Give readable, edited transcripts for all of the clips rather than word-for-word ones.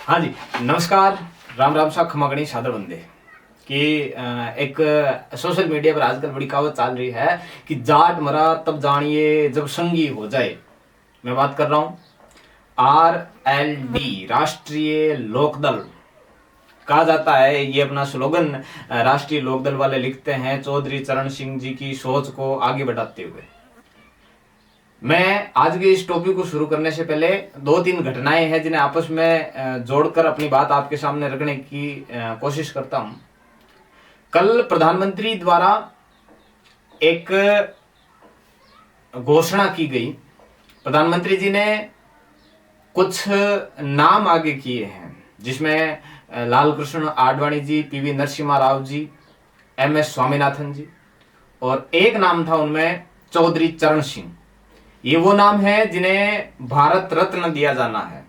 हाँ जी, नमस्कार। राम राम सा खमागणी सादर बंदे कि एक सोशल मीडिया पर आजकल बड़ी कहावत चल रही है कि जाट मरा तब जानिए जब संगी हो जाए। मैं बात कर रहा हूँ RLD, राष्ट्रीय लोकदल कहा जाता है। ये अपना स्लोगन राष्ट्रीय लोकदल वाले लिखते हैं चौधरी चरण सिंह जी की सोच को आगे बढ़ाते हुए। मैं आज के इस टॉपिक को शुरू करने से पहले दो तीन घटनाएं हैं जिन्हें आपस में जोड़कर अपनी बात आपके सामने रखने की कोशिश करता हूं। कल प्रधानमंत्री द्वारा एक घोषणा की गई। प्रधानमंत्री जी ने कुछ नाम आगे किए हैं जिसमें लाल कृष्ण आडवाणी जी, PV नरसिम्हा राव जी, MS स्वामीनाथन जी और एक नाम था उनमें चौधरी चरण सिंह। ये वो नाम है जिन्हें भारत रत्न दिया जाना है।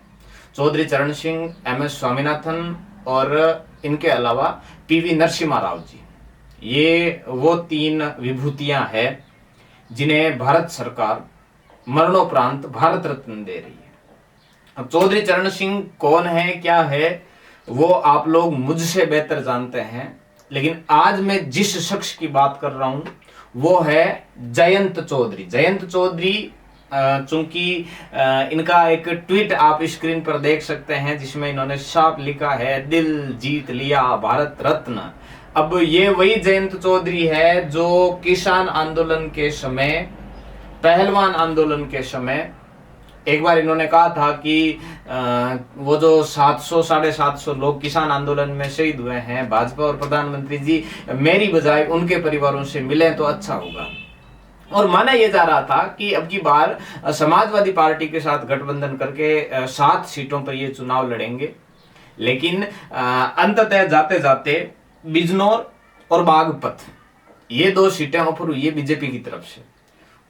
चौधरी चरण सिंह, MS स्वामीनाथन और इनके अलावा PV नरसिम्हा राव जी, ये वो तीन विभूतियां हैं जिन्हें भारत सरकार मरणोपरांत भारत रत्न दे रही है। अब चौधरी चरण सिंह कौन है, क्या है, वो आप लोग मुझसे बेहतर जानते हैं, लेकिन आज मैं जिस शख्स की बात कर रहा हूं वो है जयंत चौधरी। जयंत चौधरी चूंकि इनका एक ट्वीट आप स्क्रीन पर देख सकते हैं जिसमें इन्होंने साफ लिखा है दिल जीत लिया भारत रत्न। अब ये वही जयंत चौधरी है जो किसान आंदोलन के समय, पहलवान आंदोलन के समय एक बार इन्होंने कहा था कि वो जो 700-750 लोग किसान आंदोलन में शहीद हुए हैं, भाजपा और प्रधानमंत्री जी मेरी बजाय उनके परिवारों से मिले तो अच्छा होगा। और माना यह जा रहा था कि अब की बार समाजवादी पार्टी के साथ गठबंधन करके 7 सीटों पर ये चुनाव लड़ेंगे, लेकिन अंततः जाते जाते बिजनौर और बागपत ये 2 सीटें ऑफर हुई है बीजेपी की तरफ से।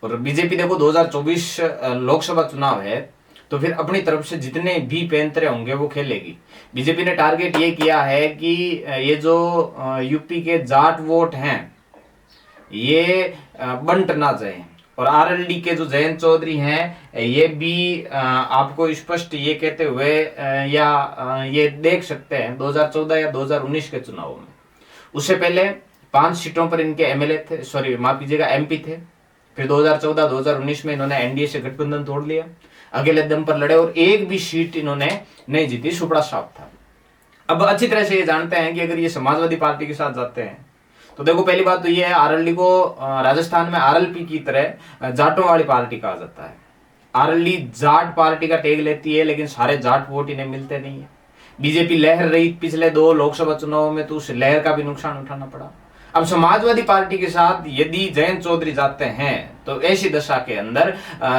और बीजेपी देखो 2024 लोकसभा चुनाव है तो फिर अपनी तरफ से जितने भी पैंतरे होंगे वो खेलेगी। बीजेपी ने टारगेट ये किया है कि ये जो यूपी के जाट वोट हैं ये बंट ना जाए। और RLD के जो जयंत चौधरी हैं ये भी आपको स्पष्ट ये कहते हुए या ये देख सकते हैं 2014 या 2019 के चुनाव में, उससे पहले 5 सीटों पर इनके MLA थे, सॉरी माफ कीजिएगा MP थे। फिर 2014-2019 में इन्होंने NDA से गठबंधन तोड़ लिया, अकेले दम पर लड़े और एक भी सीट इन्होंने नहीं जीती, सुपड़ा साफ था। अब अच्छी तरह से ये जानते हैं कि अगर ये समाजवादी पार्टी के साथ जाते हैं तो देखो पहली बात तो ये है RLD को राजस्थान में RLP की तरह जाटों वाली पार्टी कहा जाता है। RLD जाट पार्टी का टैग लेती है लेकिन सारे जाट वोट इन्हें मिलते नहीं है। बीजेपी लहर रही पिछले 2 लोकसभा चुनावों में तो उस लहर का भी नुकसान उठाना पड़ा। अब समाजवादी पार्टी के साथ यदि जयंत चौधरी जाते हैं तो ऐसी दशा के अंदर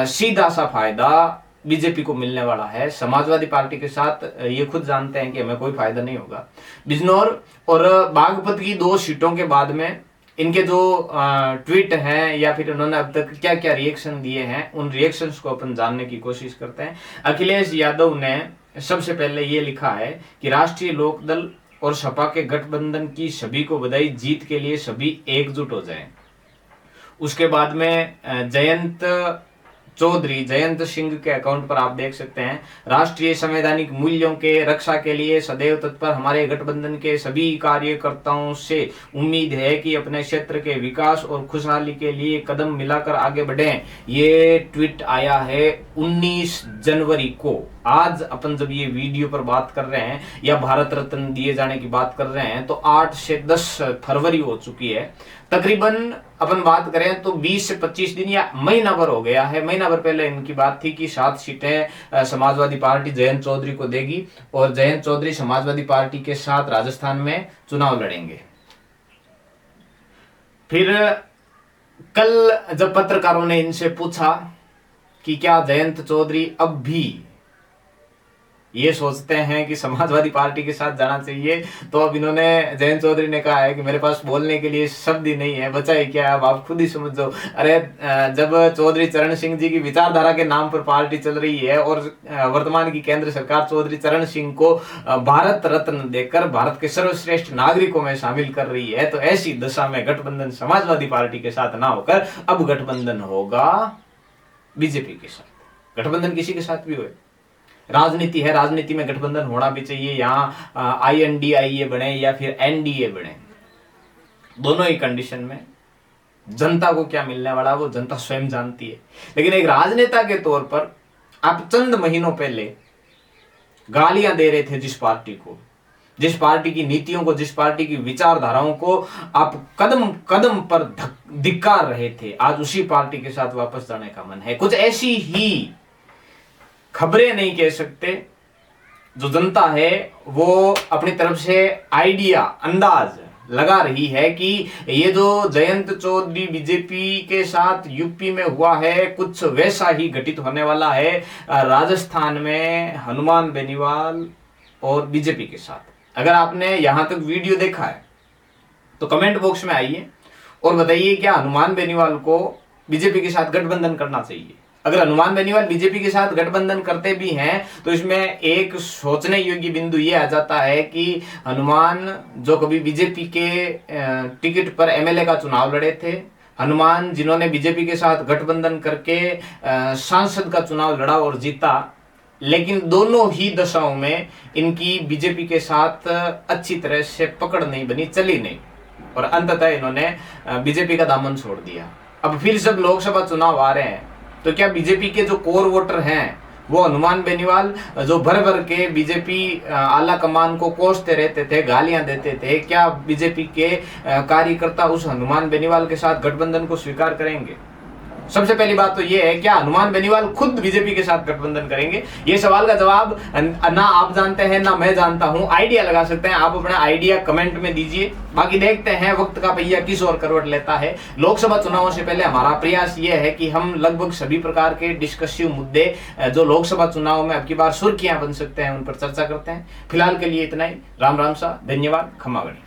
सीधा सा फायदा बीजेपी को मिलने वाला है। समाजवादी पार्टी के साथ ये खुद जानते हैं कि हमें कोई फायदा नहीं होगा। बिजनौर और बागपत की 2 सीटों के बाद में इनके जो ट्वीट हैं या फिर उन्होंने अब तक क्या क्या रिएक्शन दिए हैं उन रिएक्शंस को अपन जानने की कोशिश करते हैं। अखिलेश यादव ने सबसे पहले ये लिखा है कि राष्ट्रीय लोकदल और सपा के गठबंधन की सभी को बधाई, जीत के लिए सभी एकजुट हो जाएं। उसके बाद में जयंत सिंह के अकाउंट पर आप देख सकते हैं राष्ट्रीय संवैधानिक मूल्यों के रक्षा के लिए सदैव तत्पर हमारे गठबंधन के सभी कार्यकर्ताओं से उम्मीद है कि अपने क्षेत्र के विकास और खुशहाली के लिए कदम मिलाकर आगे बढ़ें। ये ट्वीट आया है 19 जनवरी को। आज अपन जब ये वीडियो पर बात कर रहे हैं या भारत रत्न दिए जाने की बात कर रहे हैं तो 8 से 10 फरवरी हो चुकी है। तकरीबन अपन बात करें तो 20 से 25 दिन या महीना भर हो गया है। महीना भर पहले इनकी बात थी कि 7 सीटें समाजवादी पार्टी जयंत चौधरी को देगी और जयंत चौधरी समाजवादी पार्टी के साथ राजस्थान में चुनाव लड़ेंगे। फिर कल जब पत्रकारों ने इनसे पूछा कि क्या जयंत चौधरी अब भी ये सोचते हैं कि समाजवादी पार्टी के साथ जाना चाहिए, तो अब इन्होंने जयंत चौधरी ने कहा है कि मेरे पास बोलने के लिए शब्द ही नहीं है, बचा ही क्या, अब आप खुद ही समझ जाओ। अरे जब चौधरी चरण सिंह जी की विचारधारा के नाम पर पार्टी चल रही है और वर्तमान की केंद्र सरकार चौधरी चरण सिंह को भारत रत्न देकर भारत के सर्वश्रेष्ठ नागरिकों में शामिल कर रही है, तो ऐसी दशा में गठबंधन समाजवादी पार्टी के साथ ना होकर अब गठबंधन होगा बीजेपी के साथ। गठबंधन किसी के साथ भी हो, राजनीति है, राजनीति में गठबंधन होना भी चाहिए, यहाँ INDIA बने या फिर NDA बने, दोनों ही कंडीशन में जनता को क्या मिलने वाला वो जनता स्वयं जानती है। लेकिन एक राजनेता के तौर पर आप चंद महीनों पहले गालियां दे रहे थे जिस पार्टी को, जिस पार्टी की नीतियों को, जिस पार्टी की विचारधाराओं को आप कदम कदम पर धिक्कार रहे थे, आज उसी पार्टी के साथ वापस जाने का मन है। कुछ ऐसी ही खबरें नहीं कह सकते, जो जनता है वो अपनी तरफ से आइडिया अंदाज लगा रही है कि ये जो जयंत चौधरी बीजेपी के साथ यूपी में हुआ है, कुछ वैसा ही घटित होने वाला है राजस्थान में हनुमान बेनीवाल और बीजेपी के साथ। अगर आपने यहां तक वीडियो देखा है तो कमेंट बॉक्स में आइए और बताइए क्या हनुमान बेनीवाल को बीजेपी के साथ गठबंधन करना चाहिए। अगर हनुमान बेनीवाल बीजेपी के साथ गठबंधन करते भी हैं तो इसमें एक सोचने योग्य बिंदु ये आ जाता है कि हनुमान जो कभी बीजेपी के टिकट पर MLA का चुनाव लड़े थे, हनुमान जिन्होंने बीजेपी के साथ गठबंधन करके सांसद का चुनाव लड़ा और जीता, लेकिन दोनों ही दशाओं में इनकी बीजेपी के साथ अच्छी तरह से पकड़ नहीं बनी, चली नहीं, और अंततः इन्होंने बीजेपी का दामन छोड़ दिया। अब फिर जब लोकसभा चुनाव आ रहे हैं तो क्या बीजेपी के जो कोर वोटर हैं वो हनुमान बेनीवाल जो भर भर के बीजेपी आला कमान को कोसते रहते थे, गालियां देते थे, क्या बीजेपी के कार्यकर्ता उस हनुमान बेनीवाल के साथ गठबंधन को स्वीकार करेंगे? सबसे पहली बात तो ये है, क्या हनुमान बेनीवाल खुद बीजेपी के साथ गठबंधन करेंगे? ये सवाल का जवाब ना आप जानते हैं ना मैं जानता हूं। आइडिया लगा सकते हैं, आप अपना आइडिया कमेंट में दीजिए। बाकी देखते हैं वक्त का पहिया किस ओर करवट लेता है। लोकसभा चुनावों से पहले हमारा प्रयास ये है कि हम लगभग सभी प्रकार के डिस्कसिव मुद्दे जो लोकसभा चुनाव में अब की बार सुर्खियां बन सकते हैं उन पर चर्चा करते हैं। फिलहाल के लिए इतना ही। राम राम सा, धन्यवाद, खमा गणी।